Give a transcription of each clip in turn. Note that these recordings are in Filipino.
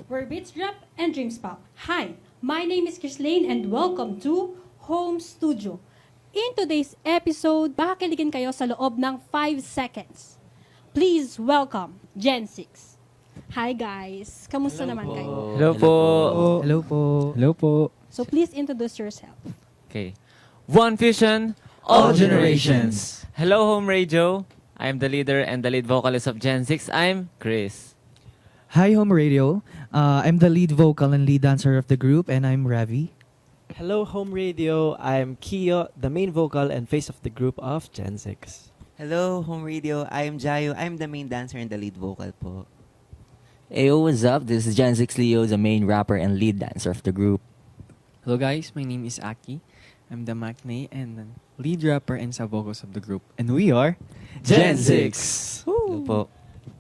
Where beats drop and dreams pop. Hi, my name is Chrislane and welcome to Home Studio. In today's episode, makakiligin kayo sa loob ng 5 seconds. Please welcome Gen 6. Hi guys, kamusta naman kayo? Hello po. Hello po. Hello po. So please introduce yourself. Okay. One Fusion, all generations. Hello, Home Radio. I'm the leader and the lead vocalist of Gen 6. I'm Chris. Hi, Home Radio. I'm the lead vocal and lead dancer of the group, and I'm Ravi. Hello, Home Radio. I'm Kiyo, the main vocal and face of the group of Gen 6. Hello, Home Radio. I'm Jayo. I'm the main dancer and the lead vocal po. Ayo, what's up? This is Gen 6 Leo, the main rapper and lead dancer of the group. Hello guys, my name is Aki. I'm the Maknae and the lead rapper and sa vocals of the group. And we are Gen 6! Hello po.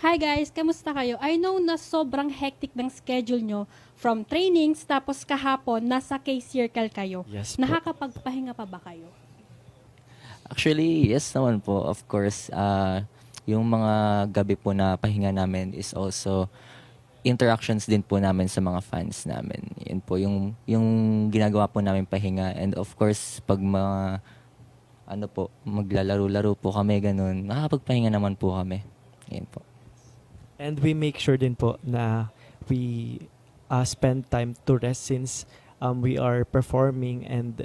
Hi guys, kamusta kayo? I know na sobrang hectic ng schedule nyo from trainings tapos kahapon nasa K-Circle kayo. Yes po. Nakakapagpahinga pa ba kayo? Actually, yes naman po. Of course, yung mga gabi po na pahinga namin is also interactions din po namin sa mga fans namin. Yun po, yung ginagawa po namin pahinga. And of course, pag maglalaro-laro po kami, ganun, nakakapagpahinga naman po kami. Yun po. And we make sure din po na we spend time to rest since we are performing, and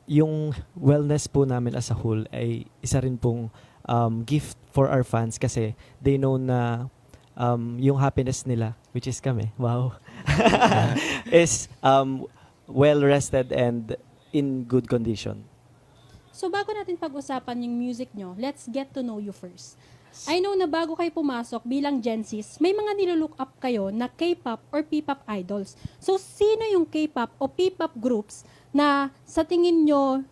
yung wellness po namin as a whole ay isa rin pong gift for our fans kasi they know na yung happiness nila, which is kami, wow, is well rested and in good condition. So bago natin pag-usapan yung music nyo, let's get to know you first. I know na bago kayo pumasok bilang Gen Z, may mga nilook up kayo na K-pop or P-pop idols. So sino yung K-pop o P-pop groups na sa tingin nyo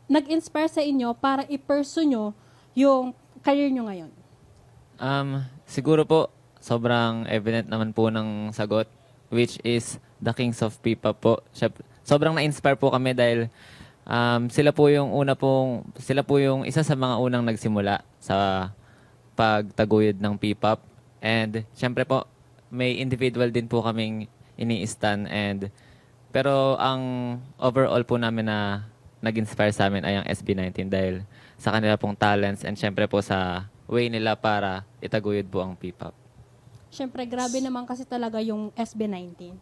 nag-inspire sa inyo para i-pursue nyo yung career nyo ngayon? Siguro po, sobrang evident naman po ng sagot, which is the Kings of P-pop po. Sobrang na-inspire po kami dahil sila po yung isa sa mga unang nagsimula sa pagtaguyod ng P-pop. And syempre po, may individual din po kaming ini-stan, pero ang overall po namin na nag-inspire sa amin ay ang SB19 dahil sa kanila pong talents and syempre po sa way nila para itaguyod po ang P-pop. Syempre, grabe naman kasi talaga yung SB19.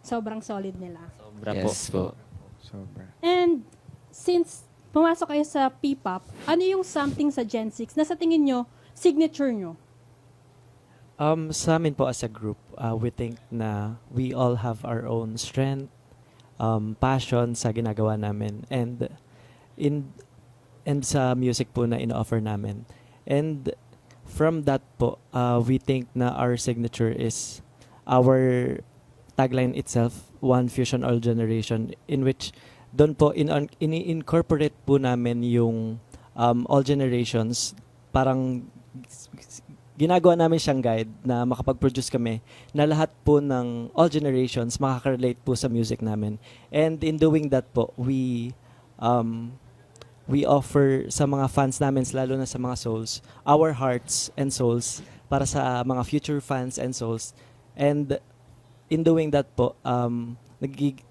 Sobrang solid nila. Sobra Yes po. Sobra. And since pumasok kayo sa P-pop, ano yung something sa Gen 6 na sa tingin nyo, signature nyo? Sa amin po as a group, we think na we all have our own strength, passion sa ginagawa namin, and sa music po na in-offer namin. And from that po, we think na our signature is our tagline itself, One Fusion, All Generation, in which doon po in-incorporate po namin yung all generations. Parang ginagawa namin siyang guide na makapag-produce kami na lahat po ng all generations makaka-relate po sa music namin. And in doing that po, we offer sa mga fans namin, lalo na sa mga souls, our hearts and souls para sa mga future fans and souls. And in doing that po,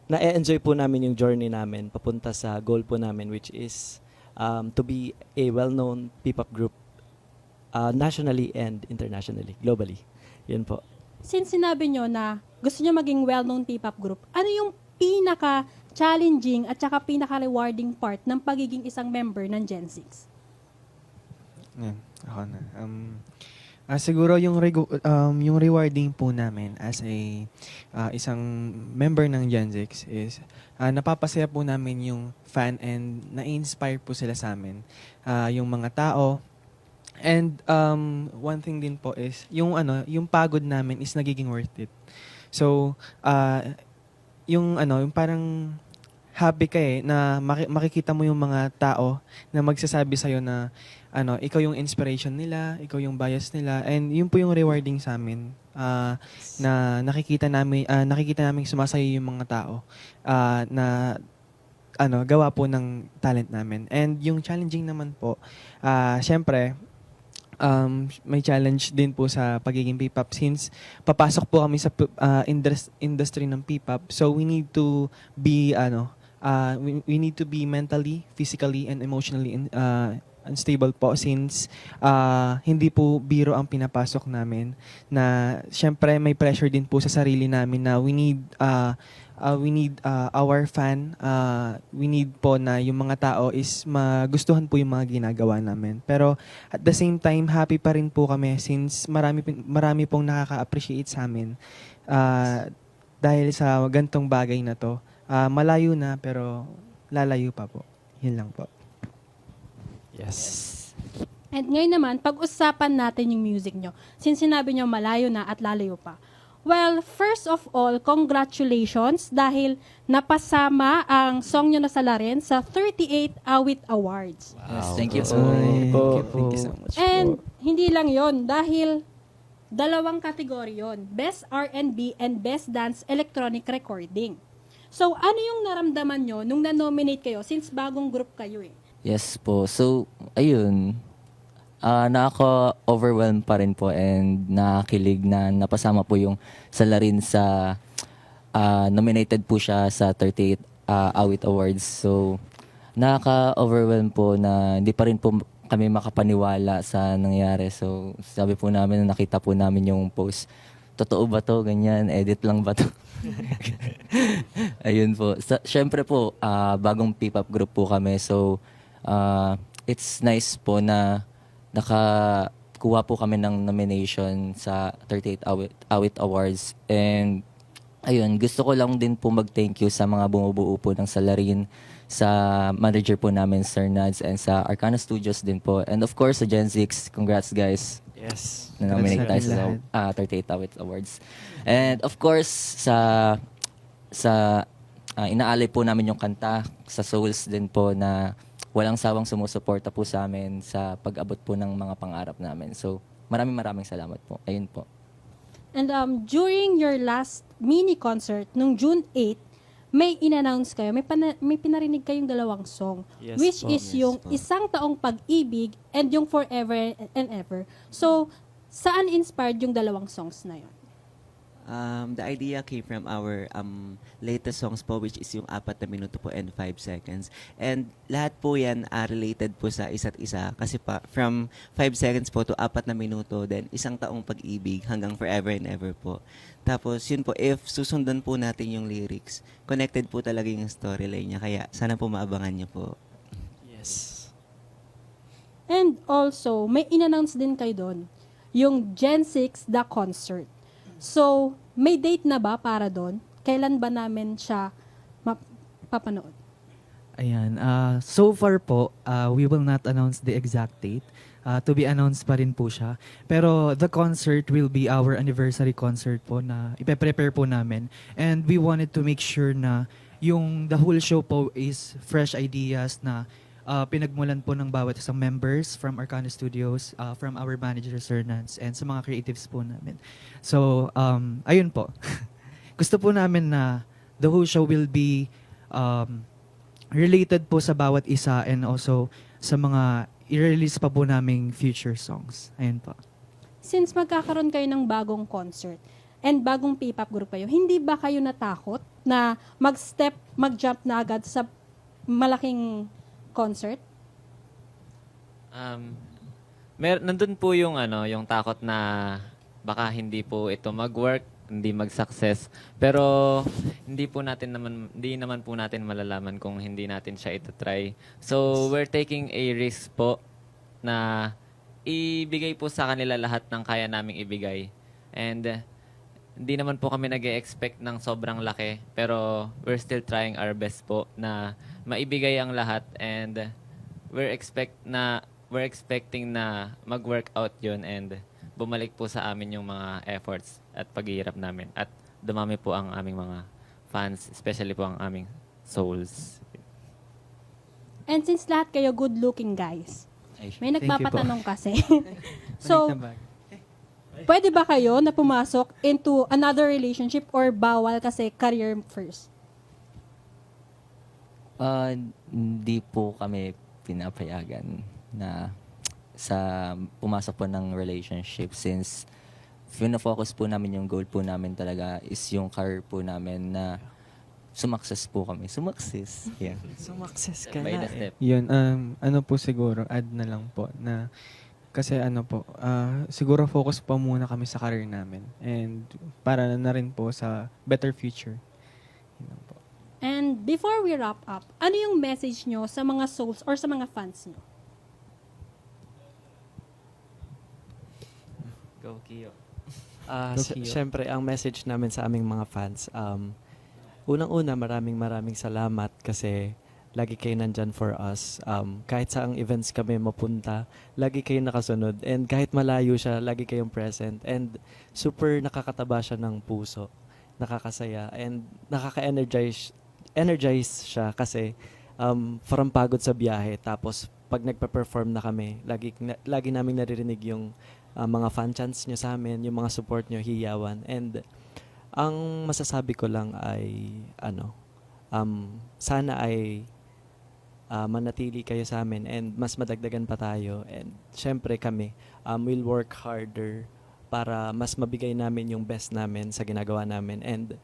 na-enjoy po namin yung journey namin papunta sa goal po namin, which is to be a well-known P-pop group nationally and internationally, globally. Yun po. Since sinabi nyo na gusto nyo maging well-known P-pop group, ano yung pinaka-challenging at saka pinaka-rewarding part ng pagiging isang member ng Gen 6? Yan, ako na. Siguro yung rewarding po namin as a isang member ng Gen 6 is napapasaya po namin yung fan and na-inspire po sila sa amin. Yung mga tao. And one thing din po is yung pagod namin is nagiging worth it. So yung parang happy ka na makikita mo yung mga tao na magsasabi sa'yo na ikaw yung inspiration nila, ikaw yung bias nila, and yun po yung rewarding sa amin na nakikita namin sumasayo yung mga tao na gawa po ng talent namin. And yung challenging naman po, syempre, may challenge din po sa pagiging P-pop since papasok po kami sa industry ng P-pop. So we need to be we need to be mentally, physically and emotionally unstable po since hindi po biro ang pinapasok namin, na syempre may pressure din po sa sarili namin na we need our fan, we need po na yung mga tao is magustuhan po yung mga ginagawa namin. Pero at the same time, happy pa rin po kami since marami pong nakaka-appreciate sa amin dahil sa gantong bagay na to. Malayo na pero lalayo pa po. Yun lang po. Yes. And ngayon naman, pag-usapan natin yung music nyo. Since sinabi nyo malayo na at lalayo pa. Well, first of all, congratulations dahil napasama ang song nyo na Salarin sa 38 Awit Awards. Yes, thank you Yes, po. Thank you Thank you so po. much And po. hindi lang yon dahil dalawang kategory yon, Best R&B and Best Dance Electronic Recording. So, ano yung naramdaman nyo nung na-nominate kayo since bagong group kayo eh? Yes po. So, ayun. Nakaka-overwhelm pa rin po and nakakilig na napasama po yung Salarin sa nominated po siya sa 38 Awit Awards. So, nakaka-overwhelm po na hindi pa rin po kami makapaniwala sa nangyari. So, sabi po namin, nakita po namin yung post. Totoo ba to? Ganyan, edit lang ba to? Ayun po. Siyempre po, bagong P-pop group po kami. So, it's nice po na nakakuha po kami ng nomination sa 38 Awit Awards. And ayun, gusto ko lang din po mag-thank you sa mga bumubuo po ng Salarin, sa manager po namin, Sir Nads, and sa Arcana Studios din po. And of course, sa Gen 6, congrats guys. Yes. Na-nominate tayo Congrats sa 38 Awit Awards. And of course, sa inaalay po namin yung kanta sa Souls din po na walang sawang sumusuporta po sa amin sa pag-abot po ng mga pangarap namin. So, maraming salamat po. Ayun po. And during your last mini concert nung June 8, may in-announce kayo, may pinarinig kayong dalawang song, Yes which po. is Yes yung po. Isang Taong Pag-ibig and yung Forever and Ever. So, saan inspired yung dalawang songs na yun? The idea came from our latest songs po, which is yung 4 na minuto po and 5 seconds. And lahat po yan related po sa isa't isa. Kasi from 5 seconds po to 4 na minuto, then Isang Taong Pag-ibig hanggang Forever and Ever po. Tapos yun po, if susundan po natin yung lyrics, connected po talaga yung storyline niya. Kaya sana po maabangan niyo po. Yes. And also, may in-announce din kayo doon, yung Gen 6 The Concert. So, may date na ba para doon? Kailan ba namin siya papanood? Ayan. So far po, we will not announce the exact date. To be announced pa rin po siya. Pero the concert will be our anniversary concert po na ipe-prepare po namin. And we wanted to make sure na the whole show po is fresh ideas na pinagmulan po ng bawat isang members from Arcana Studios, from our manager, Sir Nance, and sa mga creatives po namin. So, ayun po. Gusto po namin na the whole show will be related po sa bawat isa and also sa mga i-release pa po naming future songs. Ayun po. Since magkakaroon kayo ng bagong concert and bagong P-pop group kayo, hindi ba kayo natakot na mag-jump na agad sa malaking concert? Nandun po yung yung takot na baka hindi po ito mag-work, hindi mag-success. Pero hindi naman po natin malalaman kung hindi natin siya ito-try. So, we're taking a risk po na ibigay po sa kanila lahat ng kaya naming ibigay. And hindi naman po kami nag-expect ng sobrang laki, pero we're still trying our best po na maibigay ang lahat, and we're expecting na mag-work out yun and bumalik po sa amin yung mga efforts at paghihirap namin. At dumami po ang aming mga fans, especially po ang aming souls. And since lahat kayo good-looking guys, Ay, may Thank you po. nagpapatanong kasi. So, pwede ba kayo na pumasok into another relationship or bawal kasi career first? Hindi po kami pinapayagan na sa pumasok po ng relationship since focus po namin yung goal po namin talaga is yung career po namin na sumakses po kami. Sumakses. Yeah. Sumakses ka By na the step. Yun, ano po siguro, add na lang po na kasi ano po, siguro focus pa muna kami sa career namin and para na rin po sa better future. Yun lang po. And before we wrap up, ano yung message nyo sa mga souls or sa mga fans nyo? Go, Kio. Tokyo. Siyempre, ang message namin sa aming mga fans, unang-una, maraming salamat kasi lagi kayo nandyan for us. Kahit saang events kami mapunta, lagi kayo nakasunod. And kahit malayo siya, lagi kayong present. And super nakakataba siya ng puso. Nakakasaya. And energize siya kasi parang pagod sa biyahe. Tapos pag nagpa-perform na kami, lagi namin naririnig yung mga fan chants nyo sa amin, yung mga support nyo, hiyawan. And ang masasabi ko lang ay sana ay manatili kayo sa amin and mas madagdagan pa tayo. And syempre kami will work harder para mas mabigay namin yung best namin sa ginagawa namin and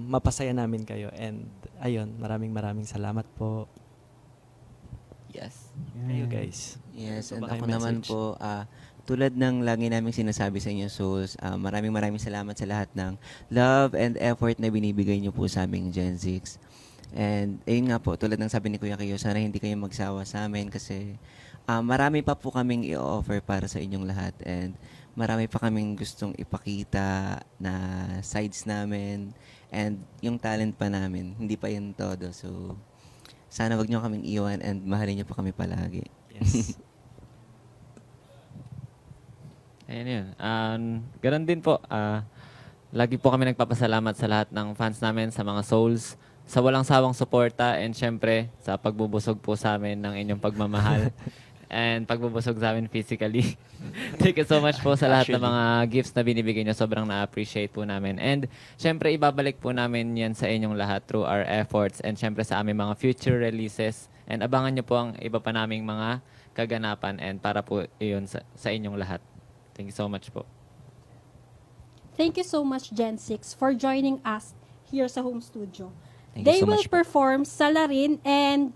mapasaya namin kayo. And ayun, maraming salamat po. Yes. Kayo guys. Yes, So, and baka ako may naman message? po, tulad ng lagi naming sinasabi sa inyo, Souls, maraming salamat sa lahat ng love and effort na binibigay niyo po sa aming Gen 6. And ayun nga po, tulad ng sabi ni Kuya Kiyo, sana hindi kayo magsawa sa amin kasi marami pa po kaming i-offer para sa inyong lahat and marami pa kaming gustong ipakita na sides namin and yung talent pa namin, hindi pa yun todo. So, sana wag niyo kaming iwan and mahalin niyo pa kami palagi. Yes. Ayun yun. Ganun din po. Lagi po kami nagpapasalamat sa lahat ng fans namin, sa mga souls, sa walang sawang suporta, and syempre, sa pagbubusog po sa amin ng inyong pagmamahal and pagbubusog sa amin physically. Thank you so much po sa lahat ng mga gifts na binibigay nyo. Sobrang na-appreciate po namin. And syempre, ibabalik po namin yan sa inyong lahat through our efforts and syempre sa aming mga future releases. And abangan nyo po ang iba pa naming mga kaganapan and para po iyon sa inyong lahat. Thank you so much po. Thank you so much, Gen 6, for joining us here sa home studio. Thank you They so will much po. perform Salarin and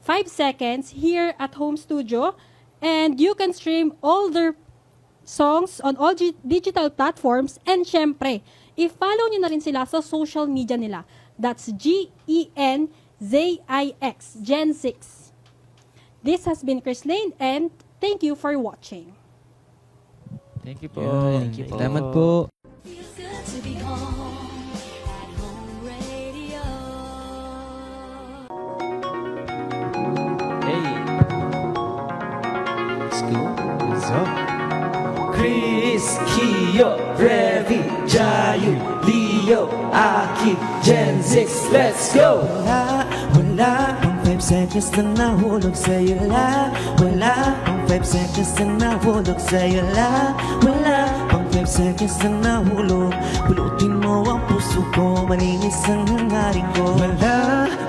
5 Seconds here at home studio. And you can stream all their songs on all digital platforms. And syempre, i-follow nyo na rin sila sa social media nila. That's GENZIX, Gen 6. This has been Chris Lane and thank you for watching. Thank you po. Thank you po. Salamat po. Feels good to be home at home radio. Hey. Let's go. What's up? Chris, Kio, Revi, Jayu, Leo, Aki, Gen 6, let's go! Wala pang 5 seconds na nahulog sa'yo la. Wala pang 5 seconds na nahulog sa'yo la. Wala pang 5 seconds na nahulog. Pulutin mo ang puso ko, malinis ang hangarin ko.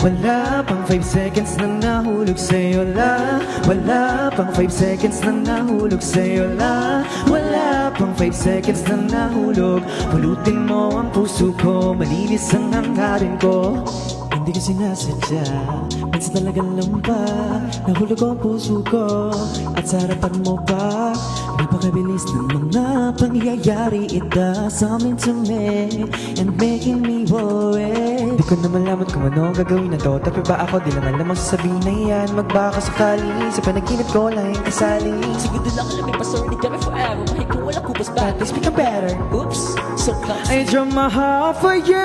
Wala pang 5 seconds na nahulog sa'yo la. Wala pang 5 seconds na nahulog sa'yo la. Wala pang 5 seconds na nahulog. Pulutin mo ang puso ko, malinis ang hangarin ko. Hindi ko sinasadya, minsan talagang lamba. Nahulog ang puso ko, at sa harapan mo pa. Napakabilis ng mga pangyayari. It doesn't to me, and making me worry. Di ko na malaman kung ano gagawin na to. Tapi ba ako, di lang alam ang sasabihin na yan. Magbaka sakali, sa panaginip ko lang yung kasali. Siguro lang alam may pasarni kami forever. Mahit ko wala ko But they speak better. Oops, so close. I draw my heart for you.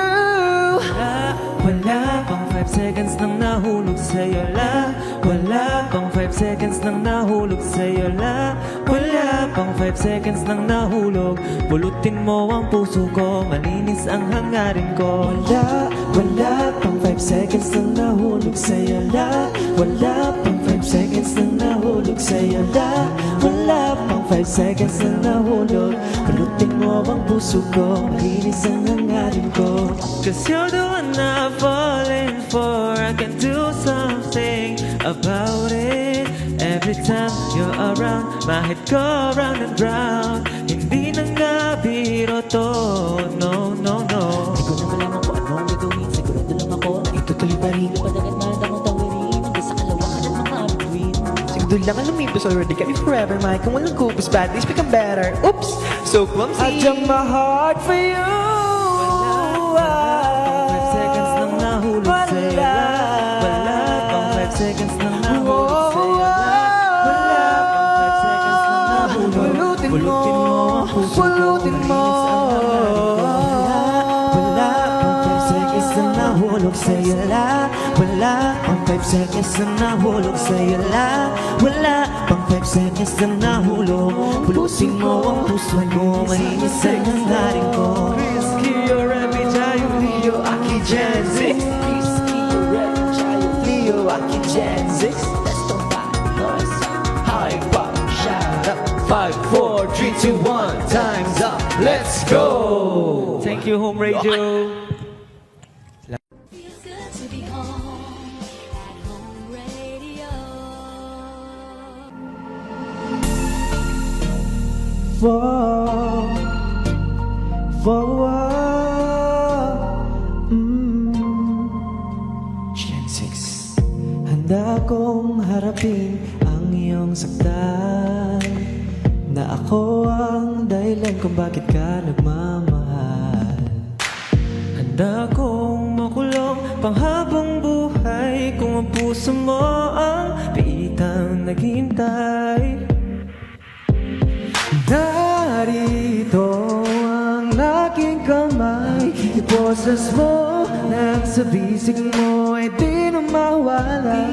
Wala pang 5 seconds nang nahulog sa'yo la. Wala pang 5 seconds nang nahulog sa'yo la. Wala pang 5 seconds nang nahulog. Pulutin mo ang puso ko, malinis ang hangarin ko. Wala pang 5 seconds nang nahulog sa'yo la. Wala pang 5 seconds nang nahulog sa'yo la. Wala pang 5 seconds na nahulog Pulutin mo ang puso ko Malinis ang hangarin ko Cause you're the one I'm falling for. I can do something about it. Every time you're around, my head go round and round. Hindi na nga biro to, no, no, no. Di ko na malaman kung anong gagawin Sigurado lang ako na itutuloy pa rin Padagat man akong tawirin Hanggang sa kalawakan at mga bituin Siguro lang ang lumipos already kami forever, Mike. Kung walang kupos, bad days become better. Oops, so clumsy. I jump my heart for you 5 seconds nang nahulog sa'yo lang. Wala pang 5 seconds nang nahulog sa'yo lang. Wala pang 5 seconds nang nahulog. Pulutin mo ang puso ko. Pulutin mo Wala pang 5 seconds na nahulog sa'yo lang Wala pang 5 seconds na nahulog sa'yo lang Wala pang 5 seconds na nahulog Pulutin mo ang puso ko Malinis ang hangarin ko Risky or Remy Jayo, Leo, Aki, Gen 6. Risky, Red, Giant, Leo, Aki, Gen 6 Let's go back, noise High five, shout out 5, 4, 3, 2, 1, time's up, let's go! Thank you, Home Radio. Feels good to be home at home radio. Gen 6 Handa kong harapin ang iyong saktan Na ako ang dahilan kung bakit ka nagmamahal Handa kong makulong panghabang buhay kung ang puso mo ang piitang naghihintay. Narito ang aking kamay Iposes mo nang sa bisig mo ay di na mawala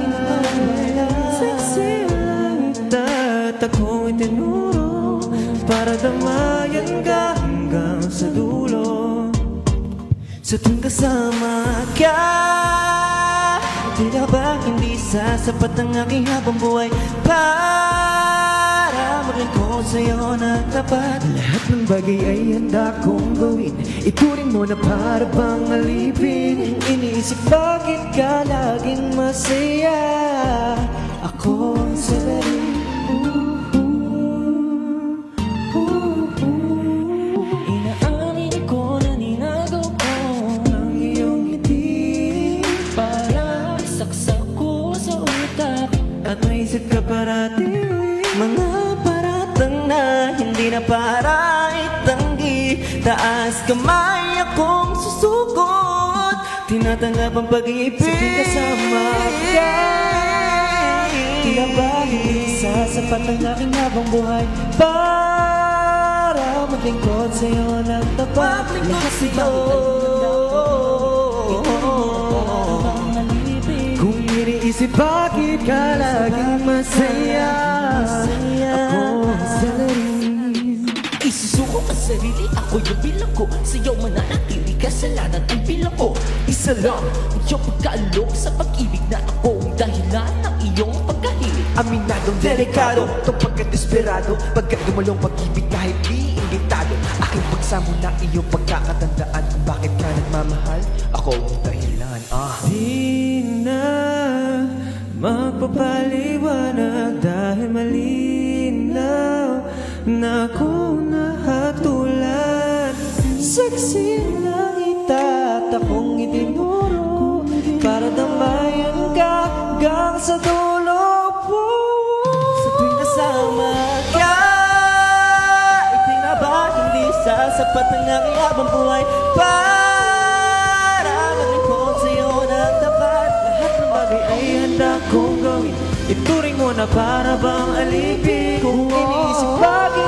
Sexy lang itat akong itinuro para damayan ka hanggang sa dulo. Sa tuwing kasama ka Di na ba hindi sasapat ang aking habang buhay Para maglingkod sa'yo na tapat Lahat ng bagay ay handa kong gawin Ituring mo na para bang alipin Iniisip bakit ka laging masaya Ako ang salarin Inaamin ko na ninagaw ko ang iyong ngiti Para saksak ko sa utak At maisip ka parati Mga paratang na hindi na para itanggi Taas kamay akong susukot Tinatanggap ang pag-ibig Sa tuwing kasama ka Di na ba hindi sasapat ang aking habang buhay Para maglingkod sa'yo ng tapat Lahat sa'yo Kung iniisip bakit ka laging masaya Ako ang salarin Isusuko ang sarili, ako yung bilang ko Sa'yo mananatili, kasalanan ang bilang ko Isa lang, ang iyong pagkaalok sa pag-ibig na ako ang dahilan ng iyong pagkahilig Aminadong delikado, itong pagkadesperado Pagkat dumalong pag-ibig kahit di imbitado Aking pagsamo na iyong pagkakatandaan Kung bakit ka nagmamahal, ako ang dahilan Di na magpapaliwanag dahil malinaw na ako nahatulan. Sexy lang itat akong itinuro Para damayan ka hanggang sa dulo Sa tuwing nasama ka Di na ba hindi sasapat ang aking habang buhay Para maglingkod sa'yo ng tapat Lahat ng bagay ay Handa kong gawin, ituring mo na para bang alipin. Kung iniisip bakit